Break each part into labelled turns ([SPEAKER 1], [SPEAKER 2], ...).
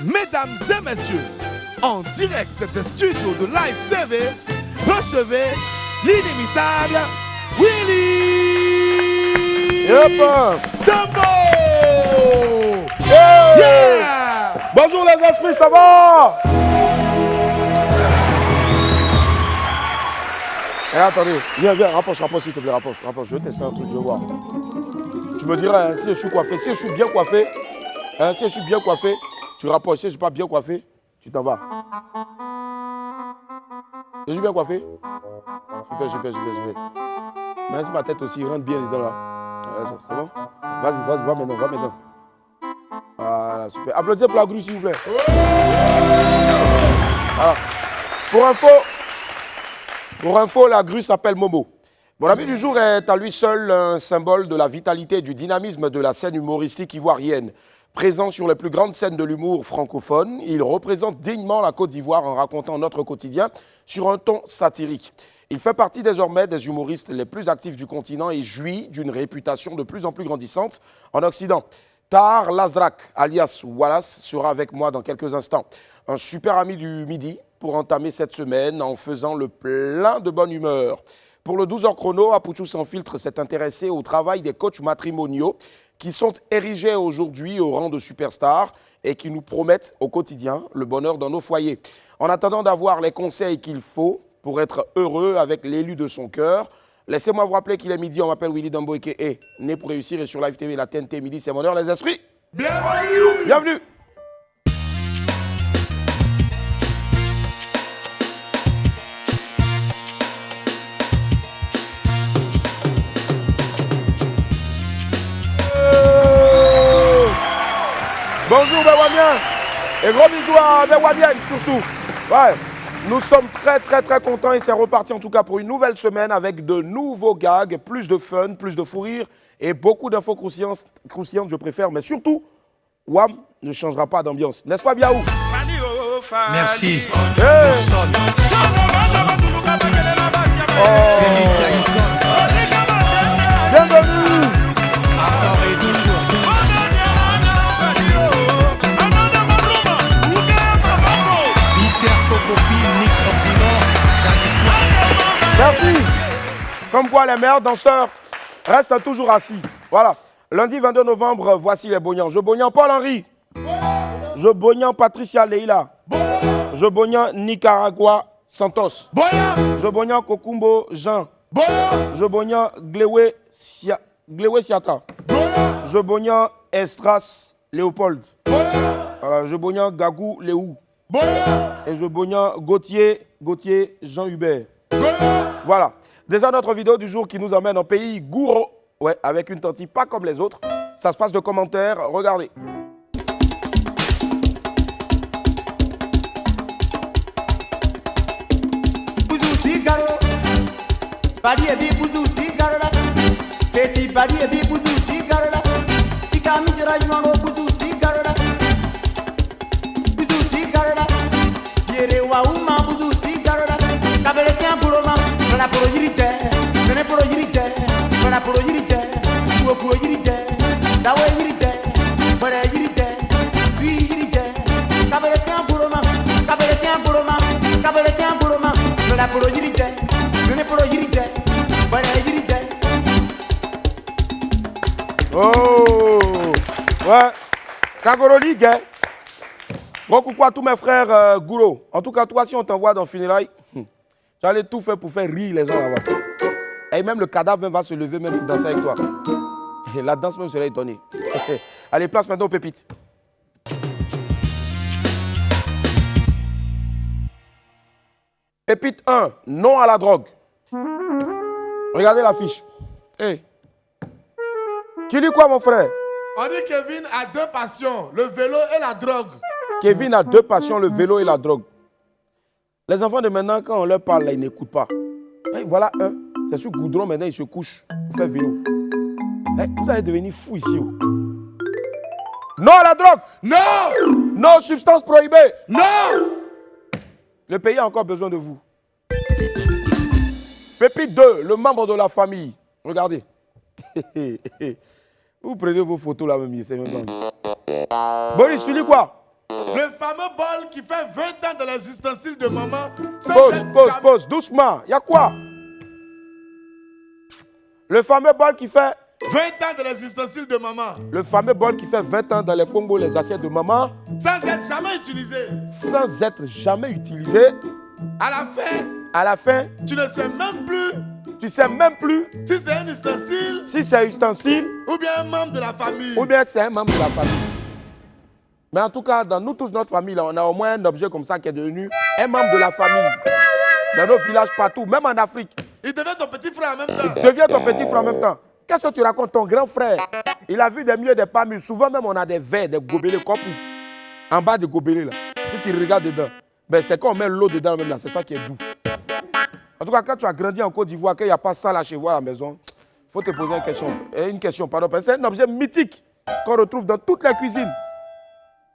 [SPEAKER 1] Mesdames et messieurs, en direct des studios de Live TV, recevez l'inimitable Willy Dumbo.
[SPEAKER 2] Hey!
[SPEAKER 1] Yeah!
[SPEAKER 2] Bonjour les esprits, ça va? Attendez, viens, rapproche s'il te plaît, rapproche. Je vais tester un truc, je vais voir. Tu me diras hein, si je suis coiffé, si je suis bien coiffé, tu rapproches. Si je ne suis pas bien coiffé, tu t'en vas. Je suis bien coiffé? Super. Mais ma tête aussi, rentre bien dedans là. C'est bon? Vas-y, va maintenant. Voilà, super. Applaudissez pour la grue, s'il vous plaît. Voilà. Pour info, la grue s'appelle Momo. Mon ami du jour est à lui seul un symbole de la vitalité et du dynamisme de la scène humoristique ivoirienne. Présent sur les plus grandes scènes de l'humour francophone, il représente dignement la Côte d'Ivoire en racontant notre quotidien sur un ton satirique. Il fait partie désormais des humoristes les plus actifs du continent et jouit d'une réputation de plus en plus grandissante en Occident. Tar Lazrak, alias Wallace, sera avec moi dans quelques instants. Un super ami du midi pour entamer cette semaine en faisant le plein de bonne humeur. Pour le 12h chrono, Apouchou Sans Filtre s'est intéressé au travail des coachs matrimoniaux qui sont érigés aujourd'hui au rang de superstars et qui nous promettent au quotidien le bonheur dans nos foyers. En attendant d'avoir les conseils qu'il faut pour être heureux avec l'élu de son cœur, laissez-moi vous rappeler qu'il est midi, on m'appelle Willy Dumbo et né pour réussir et sur Live TV, la TNT midi, c'est mon heure les esprits. Bienvenue. Bonjour Bewamien et gros bisous à Bewamien surtout. Ouais, nous sommes très contents et c'est reparti en tout cas pour une nouvelle semaine avec de nouveaux gags, plus de fun, plus de fou rire et beaucoup d'infos croustillantes je préfère, mais surtout, Wam ne changera pas d'ambiance. N'est-ce pas Biaou?
[SPEAKER 3] Merci.
[SPEAKER 2] Hey. Bienvenue. Merci. Comme quoi les meilleurs danseurs restent toujours assis. Voilà. Lundi 22 novembre, voici les Bognans. Je Bognan Paul-Henri. Je Bognan Patricia Leila. Je Bognan Nicaragua Santos. Je Bognan Kokumbo Jean. Je Bognan Glewe Siata. Je Bognan Estras Léopold. Voilà. Je Bognan Gagou Léou. Et je Bognan Gauthier Jean-Hubert. Voilà. Déjà notre vidéo du jour qui nous emmène en pays Gouro. Ouais, avec une tentille pas comme les autres. Ça se passe de commentaires. Regardez. Oh, ouais, Kagoroli, gay. Bon coucou à tous mes frères Gouro. En tout cas, toi, si on t'envoie dans Funérailles, j'allais tout faire pour faire rire les gens là-bas. Et même le cadavre même va se lever même pour danser avec toi. Et la danse même serait étonnée. Allez, place maintenant aux pépites. Pépite 1, non à la drogue. Regardez l'affiche. Hey. Tu dis quoi mon frère?
[SPEAKER 1] On dit Kevin a deux passions, le vélo et la drogue.
[SPEAKER 2] Kevin a deux passions, le vélo et la drogue. Les enfants de maintenant, quand on leur parle, là, ils n'écoutent pas. Et voilà un, c'est sur goudron, maintenant il se couche pour faire vélo. Hey, vous allez devenir fou ici. Oh. Non à la drogue!
[SPEAKER 1] Non!
[SPEAKER 2] Non, substance prohibée!
[SPEAKER 1] Non!
[SPEAKER 2] Le pays a encore besoin de vous. Pépite 2, le membre de la famille. Regardez. Vous prenez vos photos là même, c'est même pas. Boris, tu dis quoi?
[SPEAKER 1] Le fameux bol qui fait 20 ans de les ustensiles de maman.
[SPEAKER 2] Pause, doucement. Il y a quoi? Le fameux bol qui fait
[SPEAKER 1] 20 ans de les ustensiles de maman.
[SPEAKER 2] Le fameux bol qui fait 20 ans dans les Congo, les assiettes de maman.
[SPEAKER 1] Sans être jamais utilisé.
[SPEAKER 2] Sans être jamais utilisé.
[SPEAKER 1] À la fin,
[SPEAKER 2] tu
[SPEAKER 1] ne sais même plus.
[SPEAKER 2] Tu sais même plus.
[SPEAKER 1] Si c'est un ustensile.
[SPEAKER 2] Si c'est un ustensile.
[SPEAKER 1] Ou bien un membre de la famille.
[SPEAKER 2] Ou bien c'est un membre de la famille. Mais en tout cas, dans nous tous, notre famille, là, on a au moins un objet comme ça qui est devenu un membre de la famille. Dans nos villages partout, même en Afrique.
[SPEAKER 1] Il devient ton petit frère en même temps.
[SPEAKER 2] Il devient ton petit frère en même temps. Qu'est-ce que tu racontes? Ton grand frère, il a vu des mieux des pas mûrs. Souvent même, on a des verres, des gobelets, comme en bas des gobelets, là. Si tu regardes dedans, ben, c'est quand on met l'eau dedans, même là, c'est ça qui est doux. En tout cas, quand tu as grandi en Côte d'Ivoire, qu'il n'y a pas ça là chez vous à la maison, il faut te poser une question. C'est un objet mythique qu'on retrouve dans toutes les cuisines.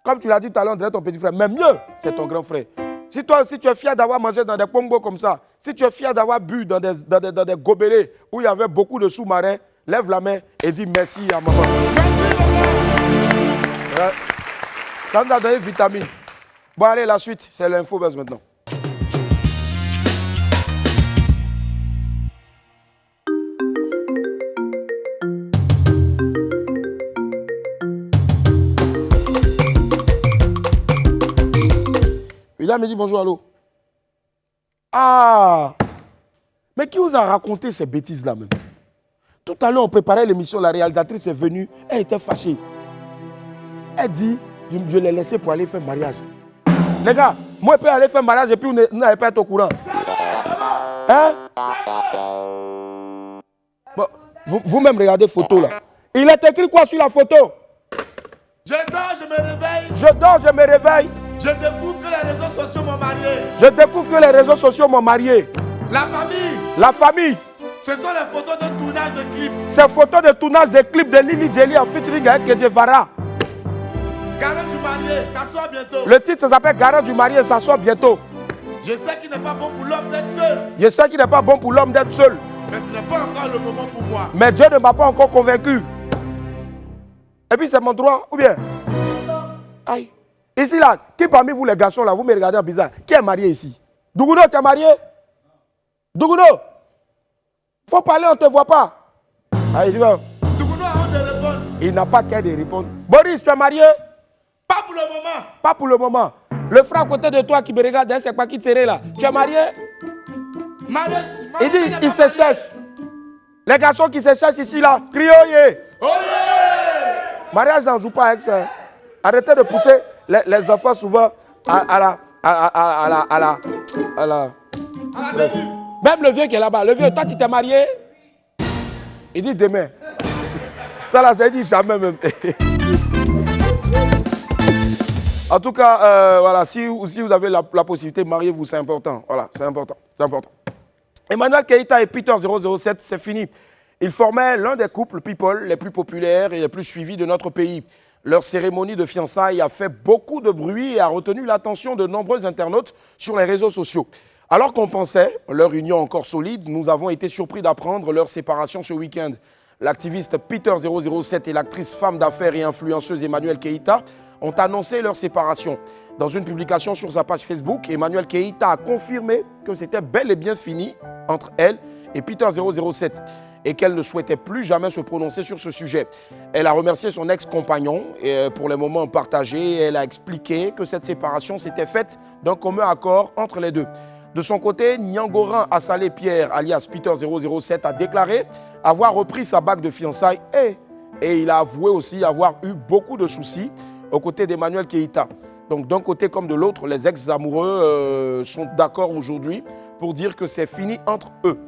[SPEAKER 2] Comme tu l'as dit tout à l'heure, ton petit frère. Mais mieux, c'est ton grand frère. Si toi aussi tu es fier d'avoir mangé dans des pongos comme ça, si tu es fier d'avoir bu dans des gobelets où il y avait beaucoup de sous-marins, lève la main et dis merci à maman. Merci, ça nous a donné vitamine. Bon, allez, la suite, c'est l'infobuzz maintenant. William me dit bonjour, allô. Ah! Mais qui vous a raconté ces bêtises-là même? Tout à l'heure, on préparait l'émission, la réalisatrice est venue, elle était fâchée. Elle dit, je l'ai laissé pour aller faire mariage. Les gars, moi je peux aller faire mariage et puis vous n'allez pas être au courant. Hein? Bon, vous-même regardez photo là. Il est écrit quoi sur la photo?
[SPEAKER 1] Je dors, je me réveille.
[SPEAKER 2] Je dors, je me réveille.
[SPEAKER 1] Je découvre que les réseaux sociaux m'ont marié.
[SPEAKER 2] Je découvre que les réseaux sociaux m'ont marié.
[SPEAKER 1] La famille.
[SPEAKER 2] La famille.
[SPEAKER 1] Ce sont les photos de tournage de clips.
[SPEAKER 2] Ces photos de tournage de clips de Lily Jelly en featuring avec Kedjevara.
[SPEAKER 1] Garant du marié, ça sort bientôt.
[SPEAKER 2] Le titre s'appelle Garant du marié, ça sort bientôt.
[SPEAKER 1] Je sais qu'il n'est pas bon pour l'homme d'être seul.
[SPEAKER 2] Je sais qu'il n'est pas bon pour l'homme d'être seul.
[SPEAKER 1] Mais ce n'est pas encore le moment pour moi.
[SPEAKER 2] Mais Dieu ne m'a pas encore convaincu. Et puis c'est mon droit, ou bien? Aïe. Ici là, qui parmi vous les garçons là, vous me regardez en bizarre, qui est marié ici? Dougouno, tu es marié? Dougouno? Faut parler, on ne te voit pas. Allez, dis moi.
[SPEAKER 1] Dougouno a honte de répondre.
[SPEAKER 2] Il n'a pas qu'à de répondre. Boris, tu es marié?
[SPEAKER 1] Pas pour le moment.
[SPEAKER 2] Pas pour le moment. Le frère à côté de toi qui me regarde, c'est quoi qui tirait là? Tu es marié?
[SPEAKER 1] Marié.
[SPEAKER 2] Il dit, il se cherche. Les garçons qui se cherchent ici là, criez oyez.
[SPEAKER 1] Oyez.
[SPEAKER 2] Mariage n'en joue pas avec ça. Arrêtez de pousser les enfants souvent à la
[SPEAKER 1] dérive.
[SPEAKER 2] Même le vieux qui est là-bas, le vieux, toi tu t'es marié? Il dit demain. Ça là, ça dit jamais même. En tout cas, voilà, si vous avez la possibilité, mariez-vous, c'est important. Voilà, c'est important. Emmanuel Keïta et Peter 007, c'est fini. Ils formaient l'un des couples people les plus populaires et les plus suivis de notre pays. Leur cérémonie de fiançailles a fait beaucoup de bruit et a retenu l'attention de nombreux internautes sur les réseaux sociaux. Alors qu'on pensait leur union encore solide, nous avons été surpris d'apprendre leur séparation ce week-end. L'activiste Peter 007 et l'actrice femme d'affaires et influenceuse Emmanuel Keïta ont annoncé leur séparation. Dans une publication sur sa page Facebook, Emmanuel Keïta a confirmé que c'était bel et bien fini entre elle et Peter 007 et qu'elle ne souhaitait plus jamais se prononcer sur ce sujet. Elle a remercié son ex-compagnon pour les moments partagés et elle a expliqué que cette séparation s'était faite d'un commun accord entre les deux. De son côté, Nyangoran Assalé Pierre, alias Peter 007, a déclaré avoir repris sa bague de fiançailles et il a avoué aussi avoir eu beaucoup de soucis aux côtés d'Emmanuel Keïta. Donc d'un côté comme de l'autre, les ex-amoureux sont d'accord aujourd'hui pour dire que c'est fini entre eux.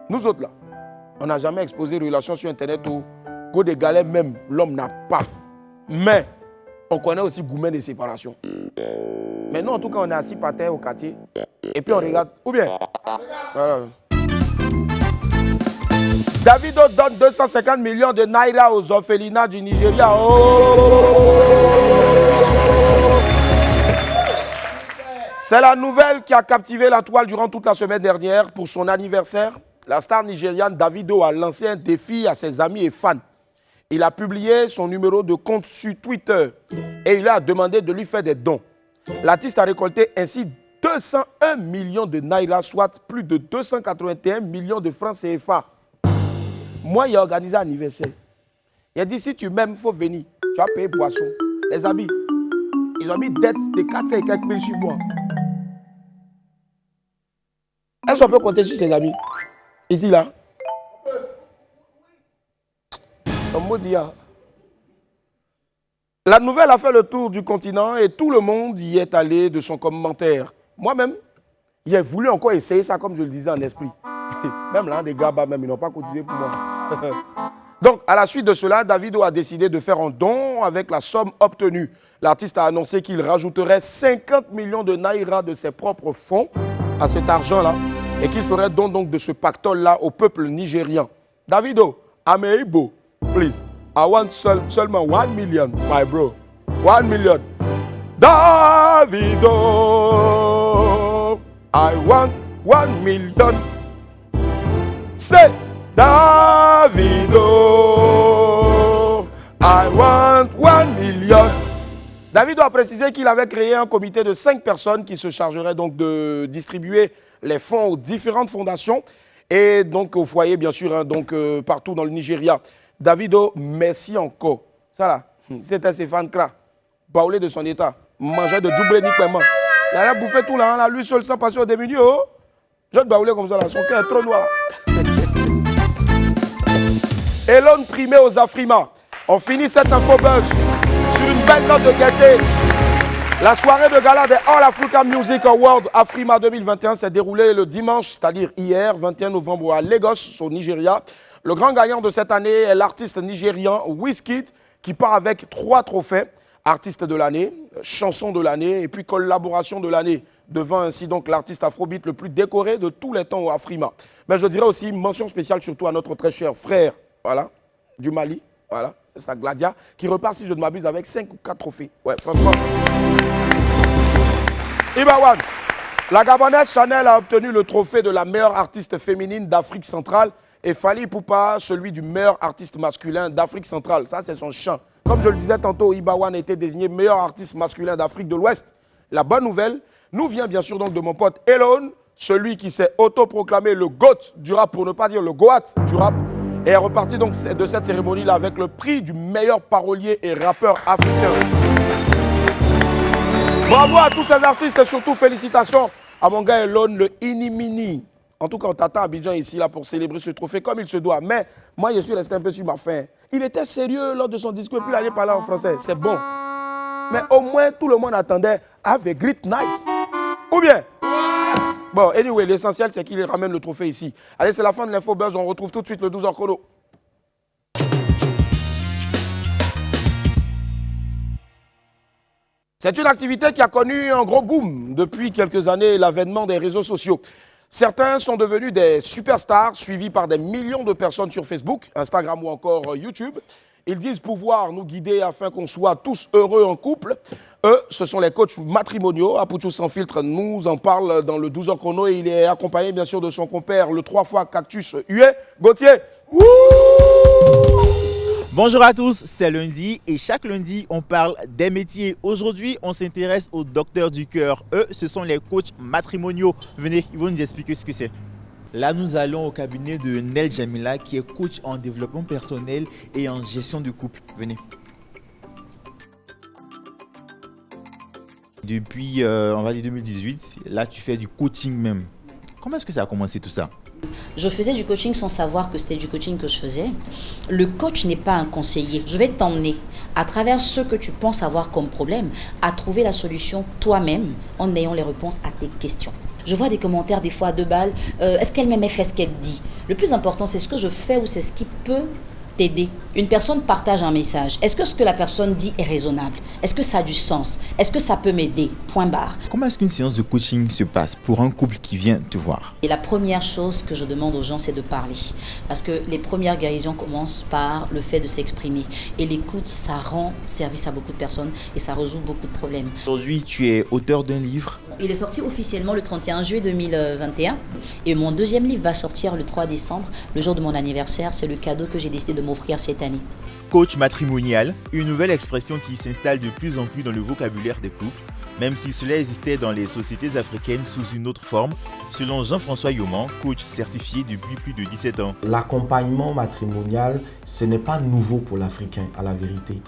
[SPEAKER 2] Nous autres là, on n'a jamais exposé une relation sur Internet où go des galets même, l'homme n'a pas. Mais on connaît aussi gourmet des séparations. Mais nous, en tout cas, on est assis par terre au quartier. Et puis on regarde. Ou bien voilà. Davido donne 250 millions de naira aux orphelinats du Nigeria. C'est la nouvelle qui a captivé la toile durant toute la semaine dernière. Pour son anniversaire, la star nigériane Davido a lancé un défi à ses amis et fans. il a publié son numéro de compte sur Twitter et il a demandé de lui faire des dons. L'artiste a récolté ainsi 201 millions de naira, soit plus de 281 millions de francs CFA. Moi, il a organisé un anniversaire. Il a dit, si tu m'aimes, il faut venir. Tu vas payer boisson. Les habits, ils ont mis dette de 400 et quelques mille sur moi. Est-ce qu'on peut compter sur ses amis? Ici, là. Comme Modia. La nouvelle a fait le tour du continent et tout le monde y est allé de son commentaire. Moi-même, j'ai voulu encore essayer ça comme je le disais en esprit. Même là, des gars, même, ils n'ont pas cotisé pour moi. Donc, à la suite de cela, Davido a décidé de faire un don avec la somme obtenue. L'artiste a annoncé qu'il rajouterait 50 millions de naira de ses propres fonds à cet argent-là et qu'il ferait don donc de ce pactole-là au peuple nigérian. Davido, Ameibo, please, I want seulement 1 million, my bro. 1 million. Davido, I want 1 million. C'est Davido, I want 1 million. Davido a précisé qu'il avait créé un comité de 5 personnes qui se chargerait donc de distribuer les fonds aux différentes fondations et donc au foyer, bien sûr, hein, donc partout dans le Nigeria. Davido, merci encore. Ça là, c'était ses fans cra. Parler de son état, manger de double uniquement. Il a bouffé tout là, hein, lui seul sans passer au démuni. Oh. Je te baoulé comme ça là, son cœur est trop noir. Elon primé aux Afrima. On finit cette info buzz sur une belle note de gaieté. La soirée de gala des All Africa Music Awards Afrima 2021 s'est déroulée le dimanche, c'est-à-dire hier, 21 novembre, à Lagos, au Nigeria. Le grand gagnant de cette année est l'artiste nigérian Wizkid, qui part avec 3 trophées. Artiste de l'année, chanson de l'année et puis collaboration de l'année, devant ainsi donc l'artiste afrobeat le plus décoré de tous les temps au Afrima. Mais je dirais aussi mention spéciale surtout à notre très cher frère, voilà, du Mali, voilà, c'est ça, Gladia, qui repart, si je ne m'abuse, avec 5 ou 4 trophées. Ouais, franchement. Ibawan, la Gabonaise Chanel a obtenu le trophée de la meilleure artiste féminine d'Afrique centrale et Fally Ipupa, celui du meilleur artiste masculin d'Afrique centrale. Ça, c'est son chant. Comme je le disais tantôt, Ibawan a été désigné meilleur artiste masculin d'Afrique de l'Ouest. La bonne nouvelle nous vient bien sûr donc de mon pote Elon, celui qui s'est autoproclamé le GOAT du rap, pour ne pas dire le GOAT du rap, et est reparti donc de cette cérémonie-là avec le prix du meilleur parolier et rappeur africain. Bravo à tous ces artistes et surtout félicitations à mon gars Elon, le Inimini. En tout cas, on t'attend à Abidjan ici là, pour célébrer ce trophée comme il se doit. Mais moi, je suis resté un peu sur ma faim. Il était sérieux lors de son discours et puis il allait parler en français. C'est bon. Mais au moins, tout le monde attendait Have a great night. Ou bien bon, anyway, l'essentiel, c'est qu'il ramène le trophée ici. Allez, c'est la fin de l'info buzz. On retrouve tout de suite le 12h chrono. C'est une activité qui a connu un gros boom depuis quelques années, l'avènement des réseaux sociaux. Certains sont devenus des superstars, suivis par des millions de personnes sur Facebook, Instagram ou encore YouTube. Ils disent pouvoir nous guider afin qu'on soit tous heureux en couple. Eux, ce sont les coachs matrimoniaux. Apuchou Sans Filtre nous en parle dans le 12h chrono et il est accompagné bien sûr de son compère, le 3 fois Cactus Hué, Gauthier. Wouh!
[SPEAKER 4] Bonjour à tous, c'est lundi et chaque lundi on parle des métiers. Aujourd'hui on s'intéresse aux docteurs du cœur. Eux, ce sont les coachs matrimoniaux. Venez, ils vont nous expliquer ce que c'est. Là nous allons au cabinet de Nel Jamila qui est coach en développement personnel et en gestion du couple. Venez. Depuis on va dire 2018, là tu fais du coaching même. Comment est-ce que ça a commencé tout ça ?
[SPEAKER 5] Je faisais du coaching sans savoir que c'était du coaching que je faisais. Le coach n'est pas un conseiller. Je vais t'emmener à travers ce que tu penses avoir comme problème à trouver la solution toi-même en ayant les réponses à tes questions. Je vois des commentaires des fois à 2 balles. Est-ce qu'elle m'aimait fait ce qu'elle dit? Le plus important, c'est ce que je fais ou c'est ce qui peut t'aider. Une personne partage un message. Est-ce que ce que la personne dit est raisonnable? Est-ce que ça a du sens? Est-ce que ça peut m'aider? Point barre.
[SPEAKER 4] Comment est-ce qu'une séance de coaching se passe pour un couple qui vient te voir?
[SPEAKER 5] Et la première chose que je demande aux gens, c'est de parler. Parce que les premières guérisons commencent par le fait de s'exprimer. Et l'écoute, ça rend service à beaucoup de personnes et ça résout beaucoup de problèmes.
[SPEAKER 4] Aujourd'hui, tu es auteur d'un livre.
[SPEAKER 5] Il est sorti officiellement le 31 juillet 2021. Et mon 2e livre va sortir le 3 décembre, le jour de mon anniversaire. C'est le cadeau que j'ai décidé de m'offrir cette année.
[SPEAKER 4] Coach matrimonial, une nouvelle expression qui s'installe de plus en plus dans le vocabulaire des couples, même si cela existait dans les sociétés africaines sous une autre forme, selon Jean-François Yoman, coach certifié depuis plus de 17 ans.
[SPEAKER 6] L'accompagnement matrimonial, ce n'est pas nouveau pour l'Africain, à la vérité.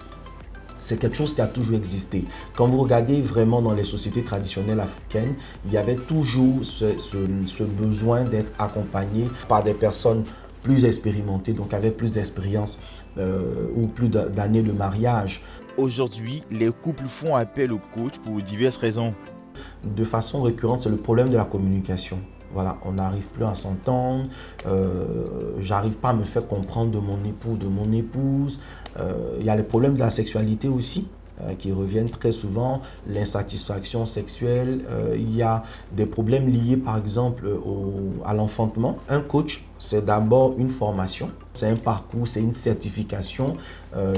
[SPEAKER 6] C'est quelque chose qui a toujours existé. Quand vous regardez vraiment dans les sociétés traditionnelles africaines, il y avait toujours ce besoin d'être accompagné par des personnes plus expérimentées, donc avec plus d'expérience ou plus d'années de mariage.
[SPEAKER 4] Aujourd'hui, les couples font appel au coach pour diverses raisons.
[SPEAKER 6] De façon récurrente, c'est le problème de la communication. Voilà, on n'arrive plus à s'entendre, j'arrive pas à me faire comprendre de mon époux, de mon épouse. Il y a les problèmes de la sexualité aussi, qui reviennent très souvent, l'insatisfaction sexuelle. Il y a des problèmes liés par exemple à l'enfantement. Un coach, c'est d'abord une formation, c'est un parcours, c'est une certification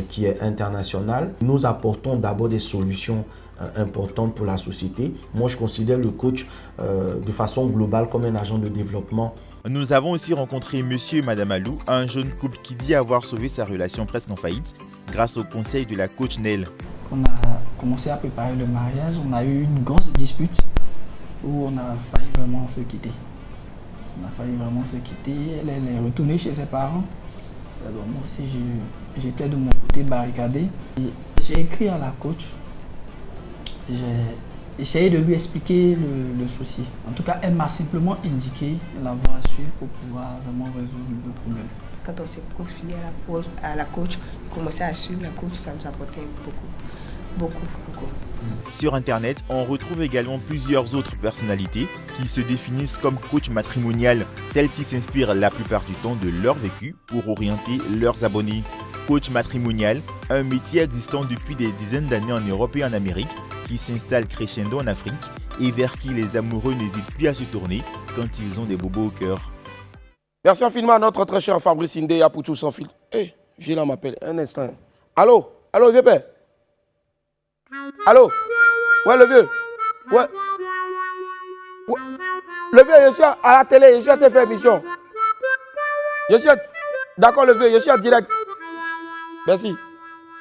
[SPEAKER 6] qui est internationale. Nous apportons d'abord des solutions importantes pour la société. Moi, je considère le coach de façon globale comme un agent de développement.
[SPEAKER 4] Nous avons aussi rencontré Monsieur et Madame Alou, un jeune couple qui dit avoir sauvé sa relation presque en faillite grâce au conseil de la coach Nel.
[SPEAKER 7] On a commencé à préparer le mariage, on a eu une grosse dispute où on a failli vraiment se quitter. Elle est retournée chez ses parents. Moi aussi, j'étais de mon côté barricadé. J'ai écrit à la coach. J'ai essayé de lui expliquer le souci. En tout cas, elle m'a simplement indiqué la voie à suivre pour pouvoir vraiment résoudre le problème.
[SPEAKER 8] Quand on s'est confié à la coach, on commençait à suivre la coach, ça nous apportait beaucoup.
[SPEAKER 4] Sur Internet, on retrouve également plusieurs autres personnalités qui se définissent comme coach matrimonial. Celles-ci s'inspirent la plupart du temps de leur vécu pour orienter leurs abonnés. Coach matrimonial, un métier existant depuis des dizaines d'années en Europe et en Amérique, qui s'installe crescendo en Afrique et vers qui les amoureux n'hésitent plus à se tourner quand ils ont des bobos au cœur.
[SPEAKER 2] Merci infiniment à notre très cher Fabrice Indé à Poutou sans fil. Viens là, m'appelle. Un instant. Allô, vieux père. Allô? Ouais, le vieux. Ouais. Le vieux, je suis à la télé, je suis à te faire émission. D'accord, le vieux, je suis en direct. Merci.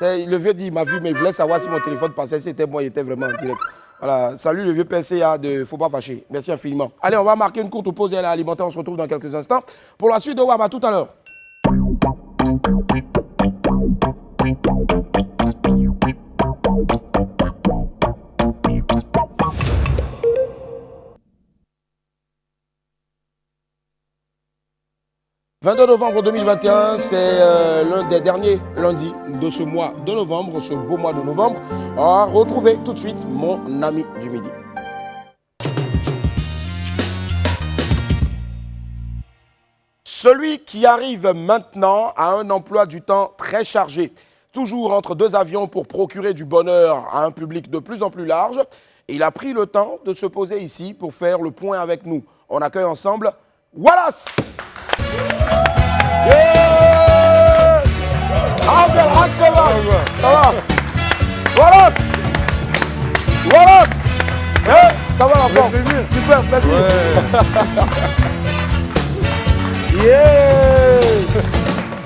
[SPEAKER 2] Le vieux dit, il m'a vu, mais il voulait savoir si mon téléphone passait. C'était moi, il était vraiment en direct. Voilà, salut le vieux PCA de Faut pas fâcher. Merci infiniment. Allez, on va marquer une courte pause et aller alimenter. On se retrouve dans quelques instants. Pour la suite de WAM, à tout à l'heure. « 22 novembre 2021, c'est l'un des derniers lundis de ce mois de novembre, ce beau mois de novembre. On va retrouver tout de suite mon ami du midi. Celui qui arrive maintenant a un emploi du temps très chargé, toujours entre deux avions pour procurer du bonheur à un public de plus en plus large. Il a pris le temps de se poser ici pour faire le point avec nous. On accueille ensemble Wallace. Yeah! Ça va? Wallace! Ça va la forme? Plaisir. Super, plaisir. Ouais. Yeah!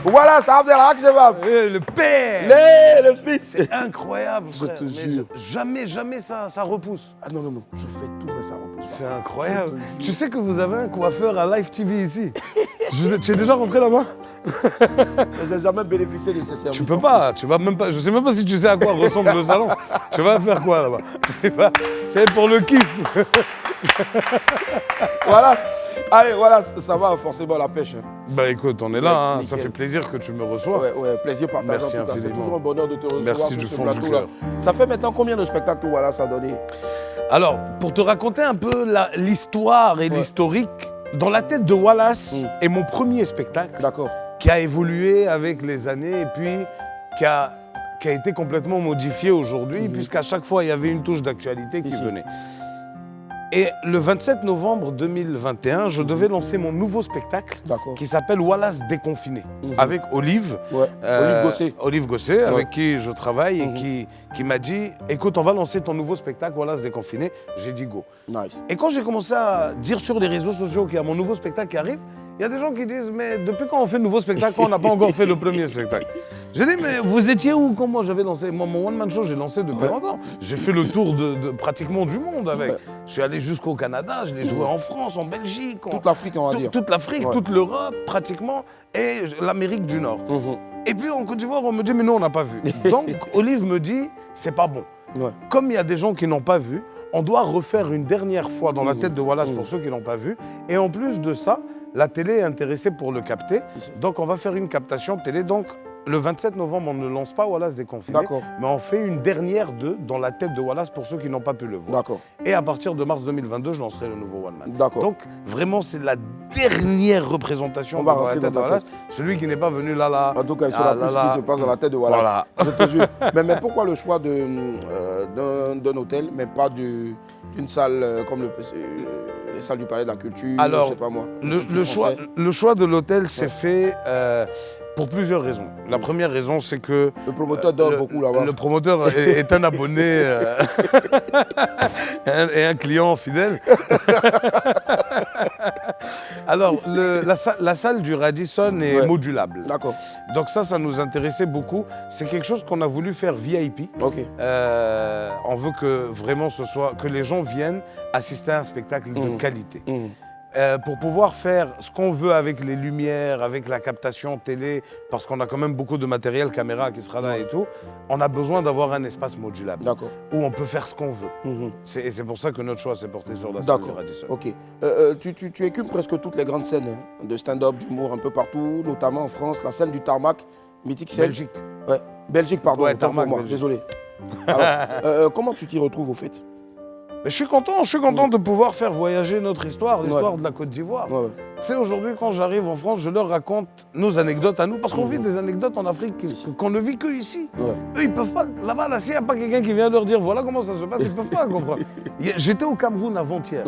[SPEAKER 2] Wallace Abdelhak Chebab.
[SPEAKER 3] Le père.
[SPEAKER 2] Le fils.
[SPEAKER 3] C'est incroyable, frère.
[SPEAKER 2] Je te jure.
[SPEAKER 3] Jamais ça repousse.
[SPEAKER 2] Ah non, je fais tout, mais ça repousse.
[SPEAKER 3] C'est incroyable. Tu sais que vous avez un coiffeur à Live TV ici. Tu es déjà rentré là-bas?
[SPEAKER 2] J'ai jamais bénéficié de ces services.
[SPEAKER 3] Tu peux pas, tu vas même pas. Je sais même pas si tu sais à quoi ressemble le salon. Tu vas faire quoi là-bas? C'est pour le kiff.
[SPEAKER 2] Voilà. Allez, voilà, ça va forcément la pêche.
[SPEAKER 3] Bah écoute, on est là, hein. Ça
[SPEAKER 2] nickel.
[SPEAKER 3] fait plaisir que tu me reçois.
[SPEAKER 2] Ouais, plaisir partagé.
[SPEAKER 3] Merci
[SPEAKER 2] C'est
[SPEAKER 3] infiniment.
[SPEAKER 2] toujours un bonheur de te recevoir.
[SPEAKER 3] Merci
[SPEAKER 2] sur
[SPEAKER 3] du
[SPEAKER 2] ce
[SPEAKER 3] fond du
[SPEAKER 2] plateau-là.
[SPEAKER 3] cœur.
[SPEAKER 2] Ça fait maintenant combien de spectacles que Wallace a donné?
[SPEAKER 3] Alors, pour te raconter un peu l'histoire et l'historique, dans la tête de Wallace est mon premier spectacle.
[SPEAKER 2] D'accord.
[SPEAKER 3] Qui a évolué avec les années et puis qui a été complètement modifié aujourd'hui, puisqu'à chaque fois, il y avait une touche d'actualité qui venait. Et le 27 novembre 2021, je devais lancer mon nouveau spectacle qui s'appelle Wallace Déconfiné, avec Olive. Olive Gosset, avec qui je travaille et qui m'a dit « Écoute, on va lancer ton nouveau spectacle, Wallace Déconfiné ». J'ai dit « Go ».
[SPEAKER 2] Nice.
[SPEAKER 3] Et quand j'ai commencé à dire sur les réseaux sociaux qu'il y a mon nouveau spectacle qui arrive, Il y a des gens qui disent, mais depuis quand on fait de nouveaux spectacles, on n'a pas encore fait le premier spectacle. J'ai dit, mais vous étiez où quand moi j'avais lancé mon one-man show, j'ai lancé depuis longtemps. J'ai fait le tour de pratiquement du monde avec. Je suis allé jusqu'au Canada, je l'ai joué en France, en Belgique.
[SPEAKER 2] Toute l'Afrique, on va dire.
[SPEAKER 3] Toute l'Afrique, toute l'Europe, pratiquement, et l'Amérique du Nord. Et puis en Côte d'Ivoire, on me dit, mais nous, on n'a pas vu. Donc, Olive me dit, c'est pas bon. Comme il y a des gens qui n'ont pas vu, on doit refaire une dernière fois dans la tête de Wallace pour ceux qui n'ont pas vu. Et en plus de ça, la télé est intéressée pour le capter. Donc, on va faire une captation télé. Donc, le 27 novembre, on ne lance pas Wallace déconfiné, mais on fait une dernière dans la tête de Wallace pour ceux qui n'ont pas pu le voir. Et à partir de mars 2022, je lancerai le nouveau One Man. Donc, vraiment, c'est la dernière représentation dans la tête de Wallace. Celui qui n'est pas venu là.
[SPEAKER 2] En tout cas, il saura plus ce qui se passe dans la tête de Wallace. Voilà. Je te jure. Mais pourquoi le choix d'un hôtel, mais pas d'une salle comme les salles du Palais de la Culture?
[SPEAKER 3] Alors,
[SPEAKER 2] je sais pas moi.
[SPEAKER 3] Le choix de l'hôtel s'est fait pour plusieurs raisons. La première raison, c'est que...
[SPEAKER 2] Le promoteur dort beaucoup là-bas.
[SPEAKER 3] Le promoteur est un abonné et un client fidèle. Alors, la salle du Radisson est modulable.
[SPEAKER 2] D'accord.
[SPEAKER 3] Donc ça nous intéressait beaucoup. C'est quelque chose qu'on a voulu faire VIP. On veut que vraiment que les gens viennent assister à un spectacle de qualité. Pour pouvoir faire ce qu'on veut avec les lumières, avec la captation télé, parce qu'on a quand même beaucoup de matériel caméra qui sera là et tout, on a besoin d'avoir un espace modulable où on peut faire ce qu'on veut. Et c'est pour ça que notre choix s'est porté sur la salle du Radisson.
[SPEAKER 2] Ok. Tu écumes presque toutes les grandes scènes de stand-up, d'humour un peu partout, notamment en France, la scène du Tarmac, mythique scène.
[SPEAKER 3] Belgique.
[SPEAKER 2] Ouais. Belgique, pardon.
[SPEAKER 3] Ouais, Tarmac,
[SPEAKER 2] moi.
[SPEAKER 3] Belgique.
[SPEAKER 2] Désolé. Alors, comment tu t'y retrouves au fait?
[SPEAKER 3] Mais je suis content de pouvoir faire voyager notre histoire, l'histoire de la Côte d'Ivoire. Tu sais, aujourd'hui, quand j'arrive en France, je leur raconte nos anecdotes à nous, parce qu'on vit des anecdotes en Afrique qu'on ne vit que ici. Eux, ils peuvent pas, là-bas, s'il n'y a pas quelqu'un qui vient leur dire voilà comment ça se passe, ils ne peuvent pas comprendre. J'étais au Cameroun avant-hier.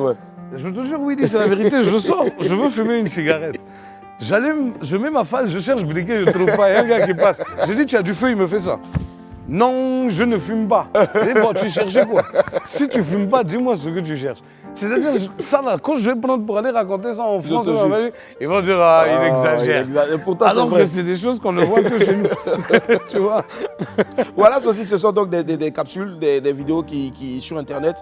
[SPEAKER 3] Je te jure, Willy, c'est la vérité, je sors, je veux fumer une cigarette. Je mets ma falle, je cherche briquet, je ne trouve pas, il y a un gars qui passe. J'ai dit, tu as du feu, il me fait ça. Non, je ne fume pas. Et bon, tu cherchais quoi? Si tu fumes pas, dis-moi ce que tu cherches. C'est-à-dire, ça là, quand je vais prendre pour aller raconter ça en France, ils vont dire, il exagère. Alors que c'est des choses qu'on ne voit que chez nous. Tu vois?
[SPEAKER 2] Voilà, aussi, ce sont donc des capsules, des vidéos qui sur Internet.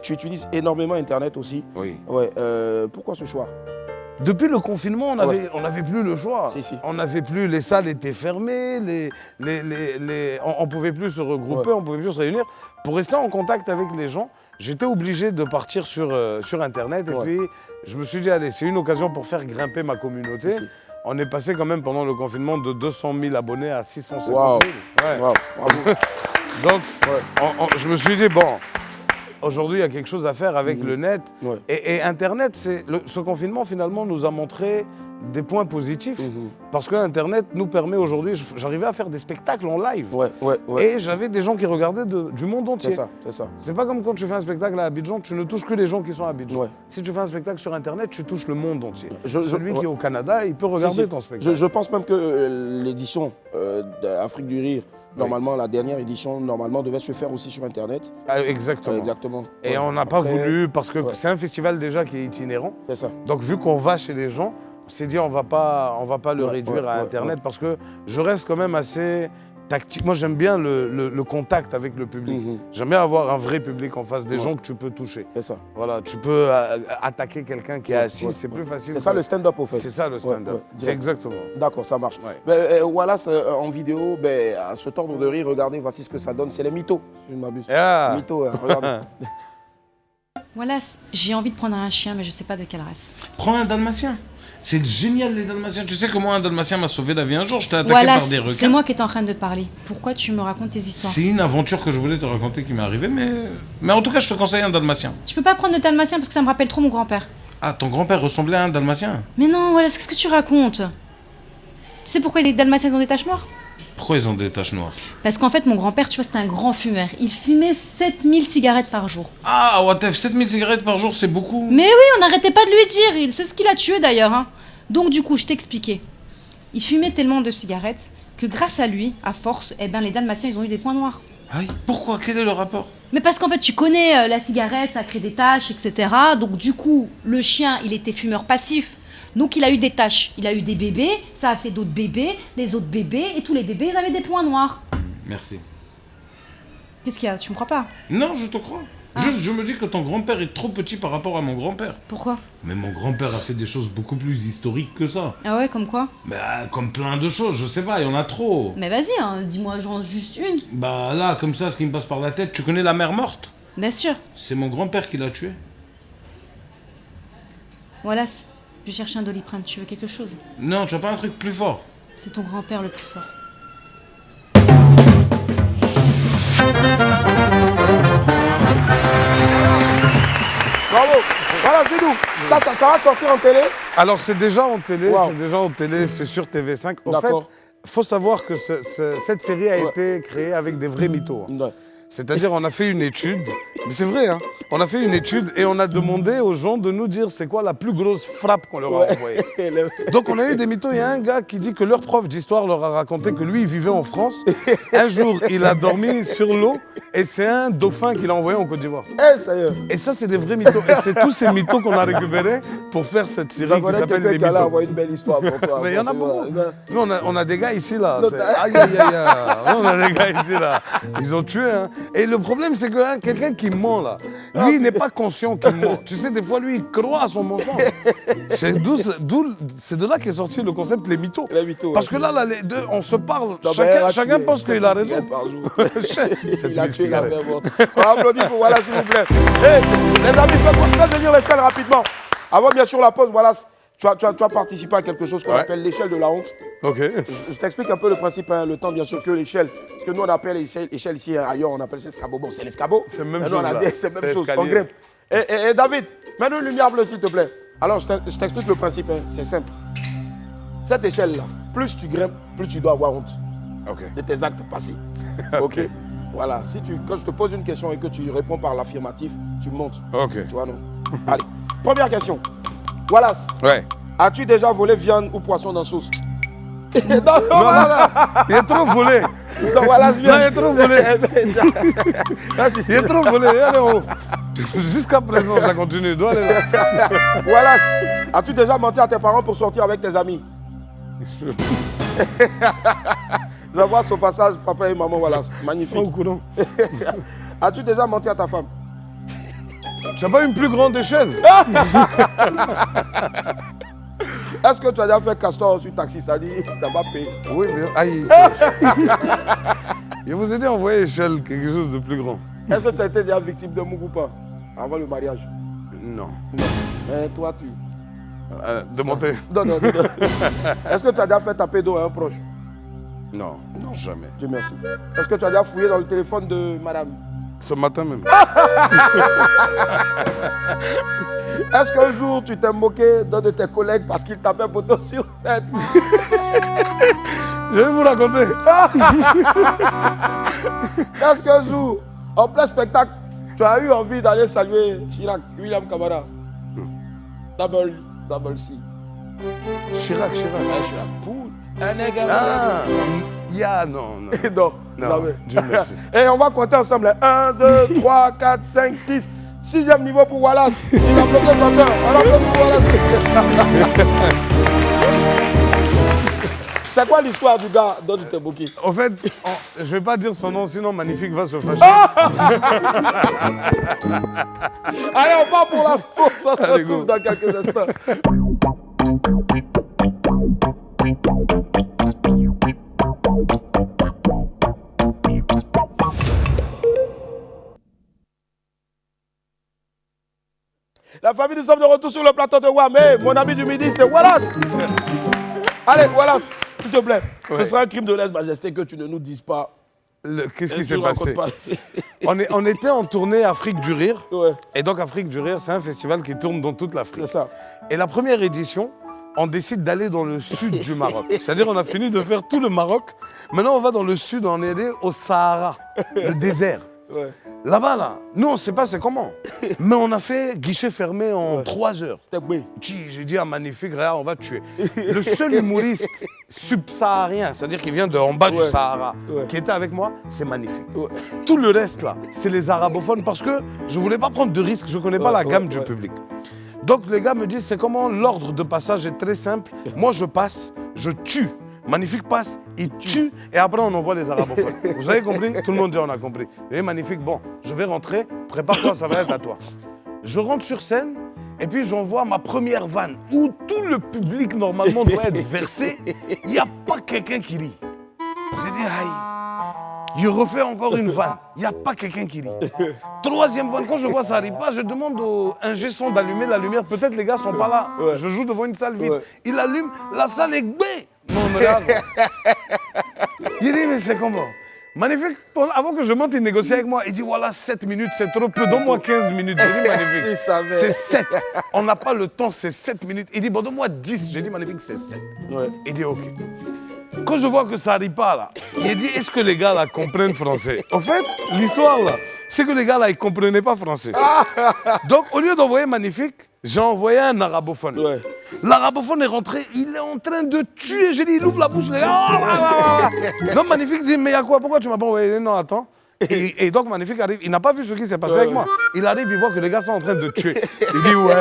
[SPEAKER 2] Tu utilises énormément Internet aussi.
[SPEAKER 3] Oui.
[SPEAKER 2] Pourquoi ce choix?
[SPEAKER 3] Depuis le confinement, on n'avait plus le choix. On n'avait plus, les salles étaient fermées, on ne pouvait plus se regrouper, on ne pouvait plus se réunir. Pour rester en contact avec les gens, j'étais obligé de partir sur Internet. Et puis, je me suis dit, allez, c'est une occasion pour faire grimper ma communauté. On est passé quand même pendant le confinement de 200 000 abonnés à 650 000. Donc, je me suis dit, bon... Aujourd'hui, il y a quelque chose à faire avec le net. Et Internet, ce confinement, finalement, nous a montré des points positifs. Parce que Internet nous permet aujourd'hui... J'arrivais à faire des spectacles en live. Et j'avais des gens qui regardaient du monde entier.
[SPEAKER 2] C'est ça.
[SPEAKER 3] C'est pas comme quand tu fais un spectacle à Abidjan, tu ne touches que les gens qui sont à Abidjan. Si tu fais un spectacle sur Internet, tu touches le monde entier. Celui qui est au Canada, il peut regarder ton spectacle.
[SPEAKER 2] Je pense même que l'édition d'Afrique du Rire, normalement, la dernière édition, devait se faire aussi sur Internet.
[SPEAKER 3] Exactement. Et on n'a pas voulu, parce que c'est un festival déjà qui est itinérant.
[SPEAKER 2] C'est ça.
[SPEAKER 3] Donc, vu qu'on va chez les gens, on s'est dit on va pas le réduire à Internet, parce que je reste quand même assez tactique. Moi, j'aime bien le contact avec le public. J'aime bien avoir un vrai public en face, des gens que tu peux toucher.
[SPEAKER 2] C'est ça.
[SPEAKER 3] Voilà, tu peux attaquer quelqu'un qui est assis, c'est plus facile.
[SPEAKER 2] C'est ça le stand-up, au fait.
[SPEAKER 3] C'est ça le stand-up. C'est exactement.
[SPEAKER 2] D'accord, ça marche. Wallace, en vidéo, à se tordre de rire, regardez, voici ce que ça donne. C'est les mythos, je ne m'abuse. Mythos, regardez.
[SPEAKER 9] Wallace, j'ai envie de prendre un chien, mais je ne sais pas de quelle race.
[SPEAKER 10] Prends un dalmatien. C'est génial, les dalmatiens. Tu sais comment un dalmatien m'a sauvé la vie un jour? J'étais attaqué par des requins.
[SPEAKER 9] C'est moi qui étais en train de parler. Pourquoi tu me racontes tes histoires?
[SPEAKER 10] C'est une aventure que je voulais te raconter qui m'est arrivée, mais en tout cas, je te conseille un dalmatien.
[SPEAKER 9] Je peux pas prendre de dalmatien parce que ça me rappelle trop mon grand-père.
[SPEAKER 10] Ah, ton grand-père ressemblait à un dalmatien?
[SPEAKER 9] Mais non, Wallace, qu'est-ce que tu racontes? Tu sais pourquoi les dalmatiens ont des taches noires?
[SPEAKER 10] Pourquoi ils ont des taches noires?
[SPEAKER 9] Parce qu'en fait, mon grand-père, tu vois, c'était un grand fumeur. Il fumait 7000 cigarettes par jour.
[SPEAKER 10] Ah, what the f, 7000 cigarettes par jour, c'est beaucoup.
[SPEAKER 9] Mais oui, on n'arrêtait pas de lui dire. C'est ce qu'il a tué d'ailleurs. Hein. Donc du coup, je t'expliquais. Il fumait tellement de cigarettes que grâce à lui, à force, les dalmatiens, ils ont eu des points noirs.
[SPEAKER 10] Aïe, pourquoi? Quel est le rapport?
[SPEAKER 9] Mais parce qu'en fait, tu connais la cigarette, ça crée des taches, etc. Donc du coup, le chien, il était fumeur passif. Donc il a eu des taches. Il a eu des bébés, ça a fait d'autres bébés, les autres bébés, et tous les bébés, ils avaient des points noirs.
[SPEAKER 10] Merci.
[SPEAKER 9] Qu'est-ce qu'il y a? Tu me crois pas?
[SPEAKER 10] Non, je te crois. Juste, je me dis que ton grand-père est trop petit par rapport à mon grand-père.
[SPEAKER 9] Pourquoi?
[SPEAKER 10] Mais mon grand-père a fait des choses beaucoup plus historiques que ça.
[SPEAKER 9] Ah ouais, comme quoi?
[SPEAKER 10] Bah, comme plein de choses, je sais pas, il y en a trop.
[SPEAKER 9] Mais vas-y, hein, dis-moi genre juste une.
[SPEAKER 10] Bah là, comme ça, ce qui me passe par la tête, tu connais la mère morte?
[SPEAKER 9] Bien sûr.
[SPEAKER 10] C'est mon grand-père qui l'a tuée.
[SPEAKER 9] Wallace, je cherche un Doliprane, tu veux quelque chose?
[SPEAKER 10] Non, tu as pas un truc plus fort?
[SPEAKER 9] C'est ton grand-père le plus fort.
[SPEAKER 2] Bravo. Voilà, dis-nous. Ça va sortir en télé?
[SPEAKER 3] Alors, c'est déjà en télé,
[SPEAKER 2] Wow.
[SPEAKER 3] c'est sur TV5. En fait,
[SPEAKER 2] D'accord.
[SPEAKER 3] faut savoir que cette série a été créée avec des vrais mythos. Hein.
[SPEAKER 2] Ouais.
[SPEAKER 3] C'est-à-dire, on a fait une étude, mais c'est vrai, hein, on a fait une étude et on a demandé aux gens de nous dire c'est quoi la plus grosse frappe qu'on leur a envoyée. Donc on a eu des mythos, il y a un gars qui dit que leur prof d'histoire leur a raconté que lui, il vivait en France. Un jour, il a dormi sur l'eau et c'est un dauphin qu'il a envoyé en Côte d'Oivoire.
[SPEAKER 2] Sérieux?
[SPEAKER 3] Et ça, c'est des vrais mythos. Et c'est tous ces mythos qu'on a récupérés pour faire cette série qui s'appelle Les
[SPEAKER 2] Mythos. Il a
[SPEAKER 3] mythos.
[SPEAKER 2] envoyé une belle histoire pour toi.
[SPEAKER 3] Mais il y en a beaucoup. Nous, on a des gars ici, là.
[SPEAKER 2] Non,
[SPEAKER 3] Aïe, aïe, aïe, aïe. On a des gars ici, là. Ils ont tué, hein. Et le problème, c'est que hein, quelqu'un qui ment, là, lui, il n'est pas conscient qu'il ment. Tu sais, des fois, lui, il croit à son mensonge. C'est de là qu'est sorti le concept les mythos.
[SPEAKER 2] Les mythos,
[SPEAKER 3] Parce que là, les deux, on se parle.
[SPEAKER 2] Non,
[SPEAKER 3] Chacun pense qu'il a raison.
[SPEAKER 2] Il a tué la mère morte. On applaudit pour Wallace, s'il vous plaît. Hey, les amis, faites venir l'échelle rapidement. Avant, bien sûr, la pause, Wallace, tu as participé à quelque chose qu'on appelle l'échelle de la honte.
[SPEAKER 3] Ok.
[SPEAKER 2] Je t'explique un peu le principe, hein, le temps, bien sûr, que l'échelle. Parce que nous, on appelle l'échelle ici, ailleurs, on appelle ça escabeau. Bon, c'est l'escabeau.
[SPEAKER 3] C'est la même
[SPEAKER 2] Mais
[SPEAKER 3] chose.
[SPEAKER 2] nous, on a dit, c'est la même chose. On
[SPEAKER 3] escalier.
[SPEAKER 2] grimpe. Et David, mets-nous une lumière bleue, s'il te plaît. Alors, je t'explique le principe, hein, c'est simple. Cette échelle-là, plus tu grimpes, plus tu dois avoir honte de tes actes passés. Ok. Voilà, quand je te pose une question et que tu réponds par l'affirmatif, tu montes.
[SPEAKER 3] Ok.
[SPEAKER 2] Tu vois, non? Allez, première question. Wallace,
[SPEAKER 3] Ouais.
[SPEAKER 2] as-tu déjà volé viande ou poisson dans sauce? Non,
[SPEAKER 3] Il est trop volé.
[SPEAKER 2] non, Wallace, viens.
[SPEAKER 3] Non, il est trop volé. Il est trop volé. Allez, oh. Jusqu'à présent, ça continue. Dois aller là.
[SPEAKER 2] Wallace, as-tu déjà menti à tes parents pour sortir avec tes amis? Je vois ce passage, papa et maman Wallace. Magnifique. As-tu déjà menti à ta femme?
[SPEAKER 3] Tu n'as pas une plus grande échelle?
[SPEAKER 2] Est-ce que tu as déjà fait castor sur taxi? Ça dit, tu n'as pas payé.
[SPEAKER 3] Oui, mais aïe. Je vous ai dit envoyer échelle quelque chose de plus grand.
[SPEAKER 2] Est-ce que tu as été déjà victime de Mougou ou pas? Avant le mariage?
[SPEAKER 3] Non.
[SPEAKER 2] Mais toi, tu...
[SPEAKER 3] De monter?
[SPEAKER 2] Non. Est-ce que tu as déjà fait taper d'eau à un proche?
[SPEAKER 3] Non, jamais.
[SPEAKER 2] Dieu merci. Est-ce que tu as déjà fouillé dans le téléphone de madame?
[SPEAKER 3] Ce matin même.
[SPEAKER 2] Est-ce qu'un jour tu t'es moqué d'un de tes collègues parce qu'il tapait poteau sur scène?
[SPEAKER 3] Je vais vous raconter.
[SPEAKER 2] Est-ce qu'un jour, en plein spectacle, tu as eu envie d'aller saluer Chirac, William Camara? Double C.
[SPEAKER 3] Chirac.
[SPEAKER 2] Chirac.
[SPEAKER 3] Non.
[SPEAKER 2] Non,
[SPEAKER 3] Non,
[SPEAKER 2] jamais.
[SPEAKER 3] Dieu merci.
[SPEAKER 2] Et on va compter ensemble. 1, 2, 3, 4, 5, 6. 6e niveau pour Wallace. Il a bloqué son cœur. On applaudit pour Wallace. C'est quoi l'histoire du gars dont tu t'es moqué?
[SPEAKER 3] En fait, je ne vais pas dire son nom, sinon Magnifique va se fâcher.
[SPEAKER 2] Allez, on part pour la pause. On se
[SPEAKER 3] Allez,
[SPEAKER 2] retrouve
[SPEAKER 3] go.
[SPEAKER 2] dans quelques instants. La famille, nous sommes de retour sur le plateau de Wamé. Mon ami du midi, c'est Wallace. Allez, Wallace, s'il te plaît. Ce sera un crime de lèse-majesté que tu ne nous dises pas.
[SPEAKER 3] Qu'est-ce qui
[SPEAKER 2] Tu
[SPEAKER 3] s'est
[SPEAKER 2] ne racontes
[SPEAKER 3] passé?
[SPEAKER 2] pas.
[SPEAKER 3] On était en tournée Afrique du Rire.
[SPEAKER 2] Ouais,
[SPEAKER 3] Et donc Afrique du Rire, c'est un festival qui tourne dans toute l'Afrique.
[SPEAKER 2] c'est ça.
[SPEAKER 3] Et la première édition, on décide d'aller dans le sud du Maroc. C'est-à-dire on a fini de faire tout le Maroc. Maintenant, on va dans le sud, on est allé au Sahara, le désert.
[SPEAKER 2] Ouais.
[SPEAKER 3] Là-bas, là, nous, on ne sait pas c'est comment. Mais on a fait guichet fermé en 3 heures.
[SPEAKER 2] C'était oui.
[SPEAKER 3] J'ai dit à Magnifique, regarde, on va tuer. Le seul humoriste subsaharien, c'est-à-dire qui vient de en bas du Sahara, qui était avec moi, c'est Magnifique.
[SPEAKER 2] Ouais.
[SPEAKER 3] Tout le reste, là, c'est les arabophones parce que je ne voulais pas prendre de risques, je ne connais pas la gamme du public. Donc les gars me disent, c'est comment l'ordre de passage est très simple. Moi je passe, je tue. Magnifique passe, il tue et après on envoie les arabophones. Vous avez compris? Tout le monde dit on a compris. Et Magnifique, bon, je vais rentrer, prépare-toi, ça va être à toi. Je rentre sur scène et puis j'envoie ma première vanne où tout le public normalement doit être versé. Il n'y a pas quelqu'un qui rit. J'ai dit, aïe, il refait encore une vanne. Il n'y a pas quelqu'un qui rit. Troisième vanne, quand je vois ça n'arrive pas, je demande au ingé son d'allumer la lumière. Peut-être les gars sont pas là.
[SPEAKER 2] Ouais.
[SPEAKER 3] Je joue devant une salle vide.
[SPEAKER 2] Ouais.
[SPEAKER 3] Il allume, la salle est gbé. Non, mais regarde. Il dit, mais c'est comment? Magnifique, avant que je monte, il négocie avec moi. Il dit, voilà, 7 minutes, c'est trop peu. Donne-moi 15 minutes. J'ai dit, Magnifique,
[SPEAKER 2] Il savait.
[SPEAKER 3] c'est 7. On n'a pas le temps, c'est 7 minutes. Il dit, bon, donne-moi 10. J'ai dit, Magnifique, c'est 7.
[SPEAKER 2] Ouais.
[SPEAKER 3] Il dit, OK. Quand je vois que ça n'arrive pas, là, il dit, est-ce que les gars, là, comprennent français? En fait, l'histoire, là, c'est que les gars, là, ils ne comprenaient pas français. Donc, au lieu d'envoyer Magnifique, j'ai envoyé un arabophone.
[SPEAKER 2] Ouais.
[SPEAKER 3] L'arabophone est rentré, il est en train de tuer. J'ai dit, il ouvre la bouche, les gars. Non, Magnifique dit, mais il y a quoi? Pourquoi tu m'as pas envoyé? Non, attends. Et donc, Magnifique arrive, il n'a pas vu ce qui s'est passé avec moi. Il arrive, il voit que les gars sont en train de tuer. Il dit, ouais,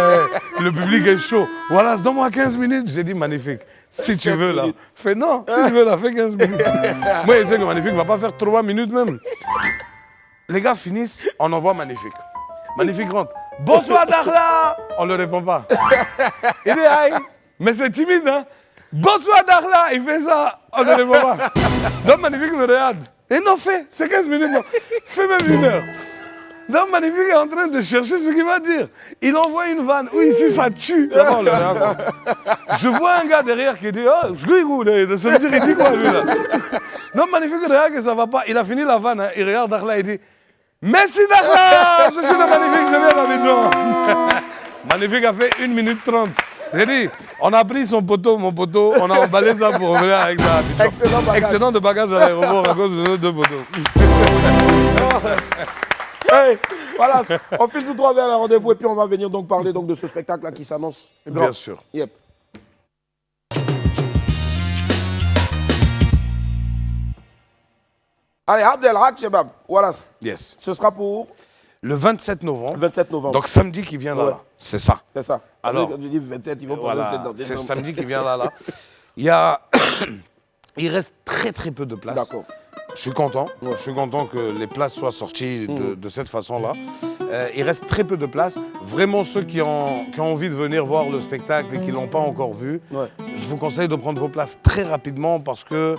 [SPEAKER 3] le public est chaud. Voilà, donne-moi 15 minutes. J'ai dit, Magnifique, si tu veux là, fais non. Si tu veux là, fais 15 minutes. Moi, je sais que Magnifique ne va pas faire 3 minutes même. Les gars finissent, on envoie Magnifique. Magnifique rentre. Bonsoir Darla. On ne le répond pas. Il dit, aïe, mais c'est timide, hein. Bonsoir Darla. Il fait ça, on ne le répond pas. Donc Magnifique me regarde. Et non, fais, c'est 15 minutes, non. Fais même 1 heure. Donc Magnifique est en train de chercher ce qu'il va dire. Il envoie une vanne. Oui, ici, ça tue. D'abord, on le regarde. Je vois un gars derrière qui dit, oh, je rigole, ça veut dire, il dit quoi, lui, là? Non, Magnifique regarde que ça va pas. Il a fini la vanne, hein. Il regarde Darla, il dit, merci Darla, je suis le Magnifique, je viens d'Abidjan. Magnifique a fait 1 minute 30. J'ai dit, on a pris son poteau, mon poteau, on a emballé ça pour revenir avec ça à Abidjan.
[SPEAKER 2] Excellent bagage.
[SPEAKER 3] Excellent de bagage à l'aéroport à cause de nos 2 poteaux.
[SPEAKER 2] Hey, voilà, on file tout droit vers le rendez-vous et puis on va venir donc parler donc de ce spectacle-là qui s'annonce grand.
[SPEAKER 3] Bien sûr.
[SPEAKER 2] Yep. Allez, Abdelhak Chebab, voilà.
[SPEAKER 3] Yes.
[SPEAKER 2] Ce sera pour
[SPEAKER 3] Le 27 novembre.
[SPEAKER 2] le 27 novembre.
[SPEAKER 3] Donc samedi qui vient là,
[SPEAKER 2] Ouais.
[SPEAKER 3] là. C'est ça.
[SPEAKER 2] C'est ça.
[SPEAKER 3] Alors,
[SPEAKER 2] je dis 27, ils vont
[SPEAKER 3] Voilà,
[SPEAKER 2] prendre 27 dans
[SPEAKER 3] c'est
[SPEAKER 2] décembre.
[SPEAKER 3] samedi qui vient là, là. Il y a... Il reste très très peu de places.
[SPEAKER 2] D'accord.
[SPEAKER 3] Je suis content. Je suis content que les places soient sorties de cette façon-là. Il reste très peu de places. Vraiment, ceux qui ont envie de venir voir le spectacle et qui ne l'ont pas encore vu,
[SPEAKER 2] Ouais.
[SPEAKER 3] je vous conseille de prendre vos places très rapidement parce que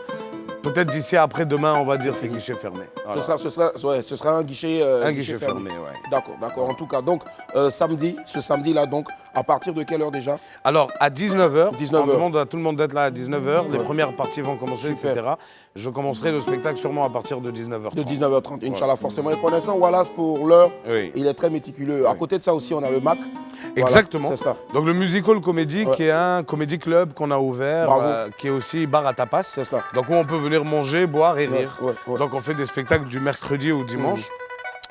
[SPEAKER 3] peut-être d'ici à après-demain, on va dire c'est guichet fermé. Voilà.
[SPEAKER 2] Ce sera un guichet,
[SPEAKER 3] Un guichet fermé, ouais.
[SPEAKER 2] D'accord, d'accord. En tout cas, donc, samedi, ce samedi-là, donc, à partir de quelle heure déjà?
[SPEAKER 3] Alors, à 19h,
[SPEAKER 2] 19h.
[SPEAKER 3] on demande à tout le monde d'être là à 19h. Les
[SPEAKER 2] Ouais.
[SPEAKER 3] premières parties vont commencer,
[SPEAKER 2] Super.
[SPEAKER 3] etc. Je commencerai le spectacle sûrement à partir de 19h30.
[SPEAKER 2] De 19h30, Inch'Allah, forcément. Et connaissant Wallace pour l'heure,
[SPEAKER 3] Oui.
[SPEAKER 2] il est très méticuleux. À côté de ça aussi, on a le MAC. Voilà,
[SPEAKER 3] Exactement.
[SPEAKER 2] c'est ça.
[SPEAKER 3] Donc le Musical Comedy,
[SPEAKER 2] Ouais.
[SPEAKER 3] qui est un comédie club qu'on a ouvert,
[SPEAKER 2] Bravo.
[SPEAKER 3] qui est aussi bar à tapas.
[SPEAKER 2] C'est ça.
[SPEAKER 3] Donc où on peut venir manger, boire et
[SPEAKER 2] Ouais,
[SPEAKER 3] rire.
[SPEAKER 2] ouais.
[SPEAKER 3] Donc on fait des spectacles du mercredi au dimanche.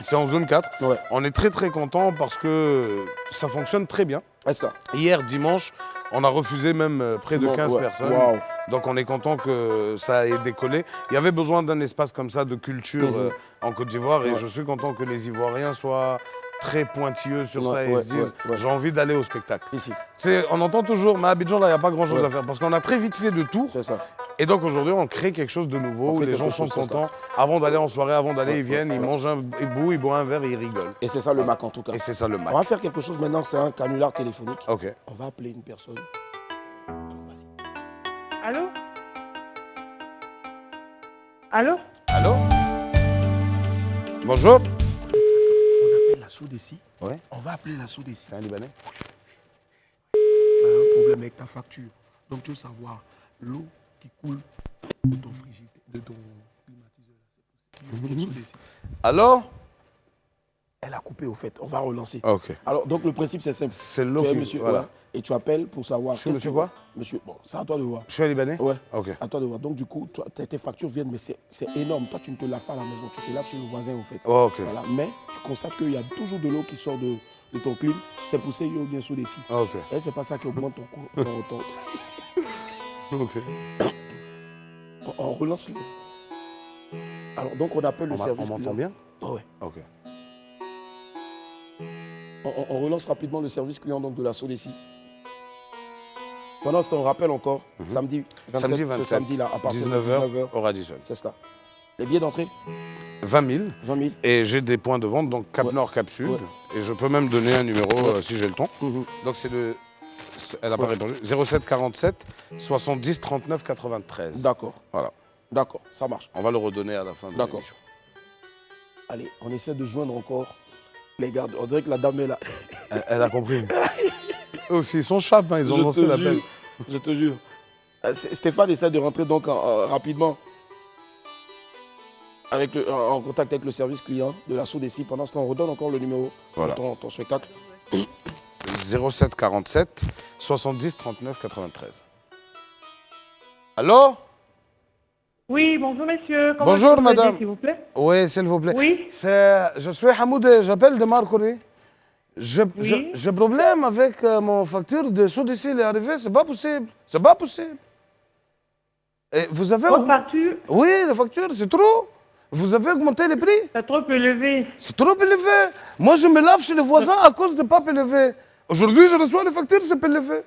[SPEAKER 3] C'est en zone 4.
[SPEAKER 2] Ouais.
[SPEAKER 3] On est très très content parce que ça fonctionne très bien.
[SPEAKER 2] C'est ça.
[SPEAKER 3] Hier, dimanche, on a refusé même près de 15
[SPEAKER 2] Ouais.
[SPEAKER 3] personnes.
[SPEAKER 2] Waouh.
[SPEAKER 3] Donc on est content que ça ait décollé. Il y avait besoin d'un espace comme ça de culture en Côte d'Ivoire et
[SPEAKER 2] Ouais.
[SPEAKER 3] je suis content que les Ivoiriens soient très pointilleux sur ça et
[SPEAKER 2] Ouais,
[SPEAKER 3] se disent
[SPEAKER 2] ouais.
[SPEAKER 3] j'ai envie d'aller au spectacle.
[SPEAKER 2] Ici.
[SPEAKER 3] On entend toujours, mais à Abidjan, là, il n'y a pas grand-chose
[SPEAKER 2] Ouais.
[SPEAKER 3] à faire parce qu'on a très vite fait de tout.
[SPEAKER 2] C'est ça.
[SPEAKER 3] Et donc aujourd'hui, on crée quelque chose de nouveau
[SPEAKER 2] On
[SPEAKER 3] où
[SPEAKER 2] crée
[SPEAKER 3] les gens
[SPEAKER 2] quelque
[SPEAKER 3] sont
[SPEAKER 2] chose, c'est
[SPEAKER 3] contents. Avant d'aller en soirée, avant d'aller,
[SPEAKER 2] Ouais,
[SPEAKER 3] ils viennent,
[SPEAKER 2] ouais,
[SPEAKER 3] ils
[SPEAKER 2] ouais.
[SPEAKER 3] mangent, ils boivent un verre et ils rigolent.
[SPEAKER 2] Et c'est ça le MAC en tout cas.
[SPEAKER 3] Et c'est ça le
[SPEAKER 2] On
[SPEAKER 3] match.
[SPEAKER 2] va faire quelque chose maintenant, c'est un canular téléphonique.
[SPEAKER 3] Ok.
[SPEAKER 2] On va appeler une personne.
[SPEAKER 11] Allô? Allô?
[SPEAKER 3] Allô? Bonjour.
[SPEAKER 2] On appelle la Soudessi.
[SPEAKER 3] Ouais.
[SPEAKER 2] On va appeler la Soudessi.
[SPEAKER 3] C'est un Libanais.
[SPEAKER 2] Tu as un problème avec ta facture. Donc tu veux savoir l'eau qui coule de ton frigidaire, de ton climatiseur. Soudessi.
[SPEAKER 3] Allô?
[SPEAKER 2] Elle a coupé au fait. On va relancer.
[SPEAKER 3] Ok.
[SPEAKER 2] Alors donc le principe c'est simple.
[SPEAKER 3] C'est l'eau
[SPEAKER 2] Tu es
[SPEAKER 3] qui...
[SPEAKER 2] monsieur,
[SPEAKER 3] voilà.
[SPEAKER 2] ouais, et tu appelles pour savoir.
[SPEAKER 3] Je suis
[SPEAKER 2] qu'est-ce
[SPEAKER 3] monsieur
[SPEAKER 2] que-
[SPEAKER 3] quoi?
[SPEAKER 2] Monsieur, bon, c'est à toi de voir.
[SPEAKER 3] Je suis un Libanais?
[SPEAKER 2] Ouais.
[SPEAKER 3] Ok.
[SPEAKER 2] À toi de voir. Donc du coup, toi, tes factures viennent, mais c'est énorme. Toi, tu ne te laves pas à la maison, tu te laves chez le voisin au fait.
[SPEAKER 3] Oh, ok.
[SPEAKER 2] Voilà. Mais tu constates qu'il y a toujours de l'eau qui sort de ton clim. C'est poussé ou bien sous des filles.
[SPEAKER 3] Ok.
[SPEAKER 2] Et c'est pas ça qui augmente ton coût.
[SPEAKER 3] Ok.
[SPEAKER 2] On relance le. Alors donc on appelle le service.
[SPEAKER 3] On m'entend
[SPEAKER 2] client.
[SPEAKER 3] bien?
[SPEAKER 2] Oh, ouais.
[SPEAKER 3] Ok.
[SPEAKER 2] On relance rapidement le service client donc, de la Sodeci. Pendant ce temps, on rappelle encore, samedi 27,
[SPEAKER 3] Samedi 27,
[SPEAKER 2] ce samedi là, à partir
[SPEAKER 3] 19h,
[SPEAKER 2] de 19h,
[SPEAKER 3] au Radisson.
[SPEAKER 2] c'est ça. Les billets d'entrée
[SPEAKER 3] 20 000.
[SPEAKER 2] 20 000.
[SPEAKER 3] Et j'ai des points de vente, donc Cap Nord, Cap Sud. Et je peux même donner un numéro si j'ai le temps. Donc c'est le... Elle n'a pas répondu. 07 47 70 39 93.
[SPEAKER 2] D'accord.
[SPEAKER 3] Voilà.
[SPEAKER 2] D'accord, ça marche.
[SPEAKER 3] On va le redonner à la fin de l'émission.
[SPEAKER 2] Allez, on essaie de joindre encore les gardes. On dirait que la dame est là.
[SPEAKER 3] Elle a compris. Eux aussi, ils sont chapes, hein, ils ont lancé l'appel.
[SPEAKER 2] Je te jure. Stéphane essaie de rentrer donc rapidement en contact avec le service client de la Sodeci. Pendant ce temps, on redonne encore le numéro de ton spectacle.
[SPEAKER 3] 07 47 70 39 93. Allô?
[SPEAKER 11] Oui, bonjour messieurs. Comment
[SPEAKER 3] Bonjour
[SPEAKER 11] je peux vous aider,
[SPEAKER 3] madame.
[SPEAKER 11] s'il vous plaît?
[SPEAKER 3] Oui, s'il vous plaît.
[SPEAKER 11] Oui.
[SPEAKER 3] Je suis Hamoud, j'appelle de Marcory. J'ai problème avec mon facture de Sodeci, elle est arrivée, c'est pas possible. C'est pas possible. Et vous avez...
[SPEAKER 11] Votre facture?
[SPEAKER 3] Oui, la facture, c'est trop. Vous avez augmenté les prix?
[SPEAKER 11] C'est trop élevé.
[SPEAKER 3] C'est trop élevé. Moi, je me lave chez les voisins à cause de pas élevé. Aujourd'hui, je reçois les factures, c'est élevé.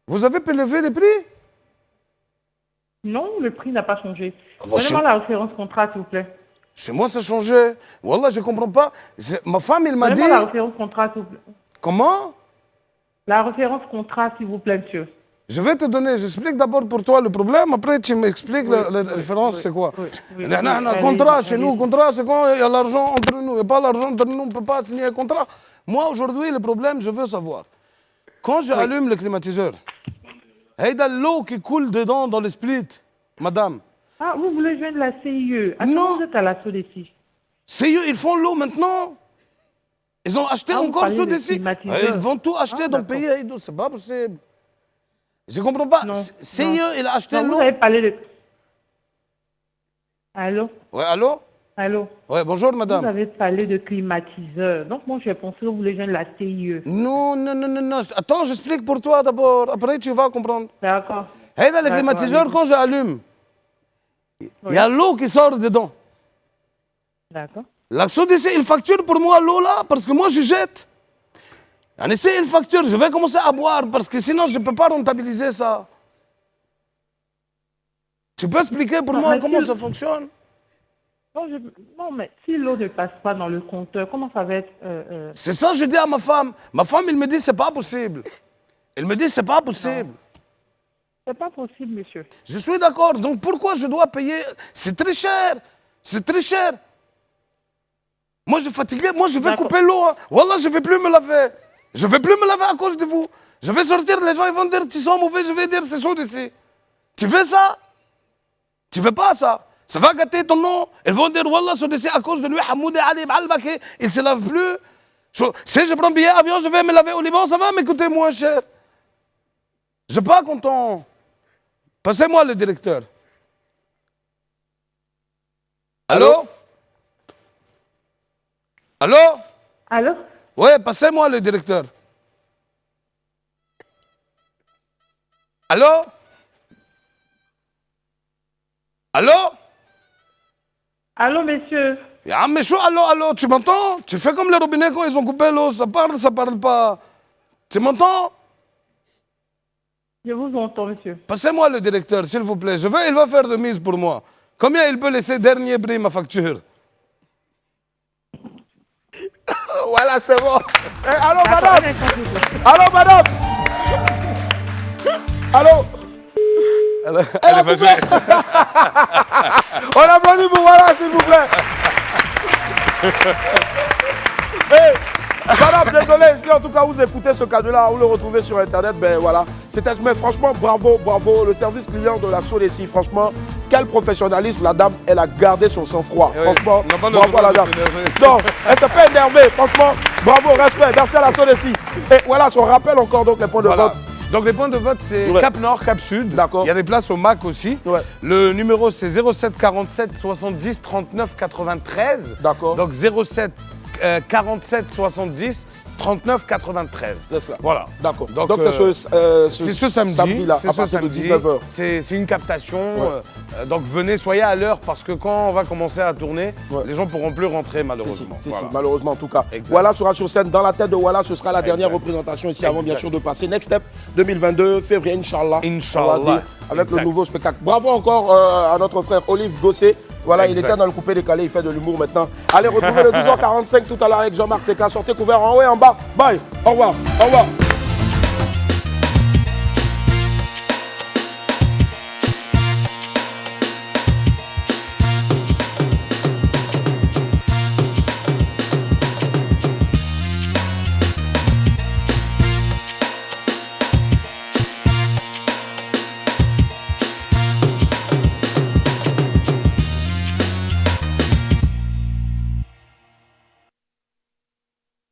[SPEAKER 3] Vous avez élevé les prix?
[SPEAKER 11] Non, le prix n'a pas changé.
[SPEAKER 3] bon,
[SPEAKER 11] Donnez-moi la référence contrat, s'il vous plaît.
[SPEAKER 3] Chez moi, ça a changé. Wallah, je comprends pas. Ma femme, elle m'a dit...
[SPEAKER 11] Donnez-moi la référence contrat, s'il vous plaît.
[SPEAKER 3] Comment?
[SPEAKER 11] La référence contrat, s'il vous plaît, monsieur.
[SPEAKER 3] Je vais te donner, j'explique d'abord pour toi le problème, après tu m'expliques la référence, c'est quoi. Non, contrat, chez nous, contrat, c'est quand il y a l'argent entre nous. Il n'y a pas l'argent entre nous, on ne peut pas signer un contrat. Moi, aujourd'hui, le problème, je veux savoir. Quand j'allume le climatiseur, il y a de l'eau qui coule dedans dans le split, madame.
[SPEAKER 11] Ah, vous voulez joindre la CIE?
[SPEAKER 3] Non.
[SPEAKER 11] Vous êtes à la Sodeci.
[SPEAKER 3] CIE, ils font l'eau maintenant. Ils ont acheté encore Sodeci. Ils vont tout acheter dans le pays, c'est pas possible. Je ne comprends pas. CIE, il a acheté l'eau.
[SPEAKER 11] Vous avez parlé de... Allô?
[SPEAKER 3] Ouais, allô?
[SPEAKER 11] Allô?
[SPEAKER 3] Ouais, bonjour, madame.
[SPEAKER 11] Vous avez parlé de climatiseur. Donc, moi, j'ai pensé que vous voulez joindre la CIE.
[SPEAKER 3] Non. Attends, j'explique pour toi d'abord. Après, tu vas comprendre.
[SPEAKER 11] D'accord.
[SPEAKER 3] Hey, dans le climatiseur, quand j'allume, il y a l'eau qui sort dedans.
[SPEAKER 11] D'accord.
[SPEAKER 3] La Sodeci, il facture pour moi l'eau là, parce que moi, je jette. On essaie une facture, je vais commencer à boire parce que sinon je ne peux pas rentabiliser ça. Tu peux expliquer pour moi comment ça fonctionne?
[SPEAKER 11] Non, mais si l'eau ne passe pas dans le compteur, comment ça va être...
[SPEAKER 3] C'est ça que je dis à ma femme. Ma femme, elle me dit c'est pas possible. Elle me dit c'est pas possible.
[SPEAKER 11] C'est pas possible, monsieur.
[SPEAKER 3] Je suis d'accord. Donc pourquoi je dois payer? C'est très cher. C'est très cher. Moi, je suis fatigué. Moi, je vais couper l'eau. Hein. Wallah, je ne vais plus me laver. Je ne vais plus me laver à cause de vous. Je vais sortir, les gens ils vont dire tu sens mauvais, je vais dire c'est Sodeci. Tu veux ça? Tu veux pas ça? Ça va gâter ton nom. Ils vont dire Wallah, Sodeci à cause de lui, Hamoud Ali Balbaki, il ne se lave plus. Si je prends billet avion, je vais me laver au Liban, ça va me coûter moins cher. Je ne suis pas content. Passez-moi le directeur. Allô? Allô?
[SPEAKER 11] Allô?
[SPEAKER 3] Ouais, passez-moi le directeur. Allô? Allô?
[SPEAKER 11] Allô, messieurs?
[SPEAKER 3] Ah, mais allô, tu m'entends? Tu fais comme les robinets quand ils ont coupé l'eau, ça parle pas. Tu m'entends?
[SPEAKER 11] Je vous entends, monsieur.
[SPEAKER 3] Passez-moi le directeur, s'il vous plaît. Il va faire de mise pour moi. Combien il peut laisser dernier prix ma facture?
[SPEAKER 2] Voilà, c'est bon. Allô, madame. Allô, madame. Allô. Elle a coupé. On applaudit pour voilà, s'il vous plaît. Madame, désolé, si en tout cas vous écoutez ce cadeau-là, vous le retrouvez sur internet, ben voilà. Mais franchement, bravo, le service client de la Sodeci, franchement, quel professionnalisme, la dame, elle a gardé son sang-froid. Franchement, bravo à la dame. Non, elle s'est pas énervée, franchement, bravo, respect, merci à la Sodeci. Et voilà, on rappelle encore donc les points de vote.
[SPEAKER 3] Donc les points de vote, c'est Cap Nord, Cap Sud.
[SPEAKER 2] D'accord.
[SPEAKER 3] Il y a des places au MAC aussi.
[SPEAKER 2] Ouais.
[SPEAKER 3] Le numéro, c'est 07 47 70 39 93.
[SPEAKER 2] D'accord.
[SPEAKER 3] Donc 07 47 70 39 93.
[SPEAKER 2] C'est ça.
[SPEAKER 3] Voilà.
[SPEAKER 2] D'accord. Donc c'est
[SPEAKER 3] ce samedi-là,
[SPEAKER 2] à partir de 19h.
[SPEAKER 3] C'est une captation. Donc venez, soyez à l'heure parce que quand on va commencer à tourner, les gens ne pourront plus rentrer malheureusement.
[SPEAKER 2] Si, malheureusement en tout cas.
[SPEAKER 3] Exact.
[SPEAKER 2] Walla sera sur scène. Dans la tête de Walla, ce sera la dernière représentation ici avant bien sûr de passer. Next Step 2022, février, Inch'Allah.
[SPEAKER 3] Inch'Allah.
[SPEAKER 2] Avec le nouveau spectacle. Bravo encore à notre frère Olive Gossé. Voilà, il était dans le coupé décalé, il fait de l'humour maintenant. Allez, retrouvez le 12h45 tout à l'heure avec Jean-Marc Seka. Sortez couvert en haut et en bas. Bye, au revoir, au revoir.